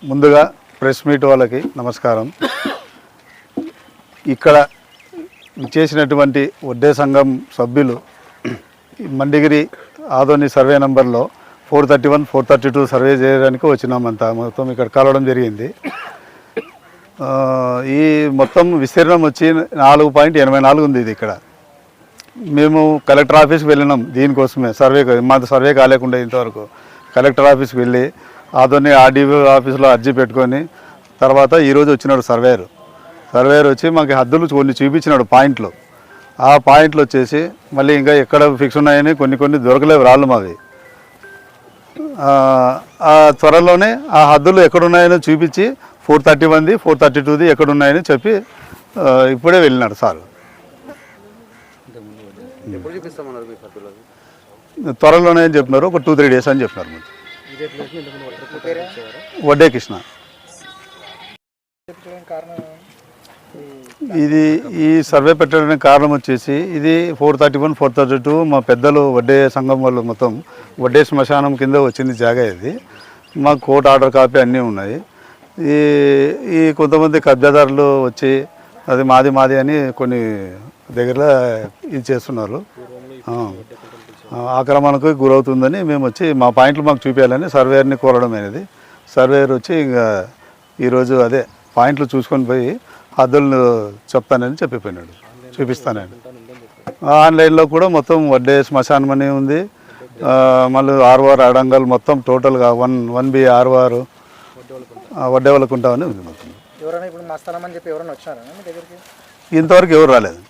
ముందుగా press meet వాళ్ళకి నమస్కారం. ఇక్కడ చేసినటువంటి వడ్డే సంఘం సభ్యులు మండిగిరి ఆదోని సర్వే నెంబర్లో 431, 432 సర్వే చేయడానికి వచ్చినామంతా. మొత్తం ఇక్కడ కలవడం జరిగింది. ఈ మొత్తం విస్తీర్ణం వచ్చి 4.84 ఉంది. ఇది ఇక్కడ మేము కలెక్టర్ ఆఫీస్కి వెళ్ళినాం దీనికోసమే, మాది సర్వే కాలేకుండా ఇంతవరకు. కలెక్టర్ ఆఫీస్కి వెళ్ళి ఆదోని ఆర్డీఓ ఆఫీస్లో అర్జీ పెట్టుకొని తర్వాత ఈరోజు వచ్చినాడు సర్వేయర్ వచ్చి మాకు హద్దులు కొన్ని చూపించినాడు పాయింట్లు. ఆ పాయింట్లు వచ్చేసి మళ్ళీ ఇంకా ఎక్కడ ఫిక్స్ ఉన్నాయని కొన్ని దొరకలేవు రాళ్ళు మావి. ఆ త్వరలోనే ఆ హద్దులు ఎక్కడున్నాయని చూపించి 431ది 432ది ఎక్కడున్నాయని చెప్పి ఇప్పుడే వెళ్ళినాడు సార్. త్వరలోనే అని చెప్పినారు, ఒక 2-3 డేస్ అని చెప్పినారు. వడ్డే కృష్ణ. ఇది ఈ సర్వే పెట్టడానికి కారణం వచ్చేసి ఇది 431, 432 మా పెద్దలు వడ్డే సంఘం వాళ్ళు మొత్తం వడ్డే శ్మశానం కింద వచ్చింది జాగా. ఇది మాకు కోర్టు ఆర్డర్ కాపీ అన్నీ ఉన్నాయి. ఈ కొంతమంది కబ్జాదారులు వచ్చి అది మాది అని కొన్ని దగ్గర ఇది చేస్తున్నారు. ఆక్రమణకు గురవుతుందని మేము వచ్చి మా పాయింట్లు మాకు చూపించాలని సర్వేయర్ని కోరడం అనేది. సర్వేయర్ వచ్చి ఇంకా ఈరోజు అదే పాయింట్లు చూసుకొని పోయి హద్దులను చెప్తానని చెప్పిపోయినాడు, చూపిస్తానని. ఆన్లైన్లో కూడా మొత్తం వడ్డే శ్మశానం అని ఉంది. మళ్ళీ ఆర్వార్ అడంగల్ మొత్తం టోటల్గా 1B ఆర్వార్ వడ్డే వాళ్ళకు ఉంటామని ఉంది మొత్తం. ఎవరైనా ఇప్పుడు మా స్థలం అని చెప్పి ఎవరైనా వచ్చారా మీ దగ్గరికి? ఇంతవరకు ఎవరు రాలేదు.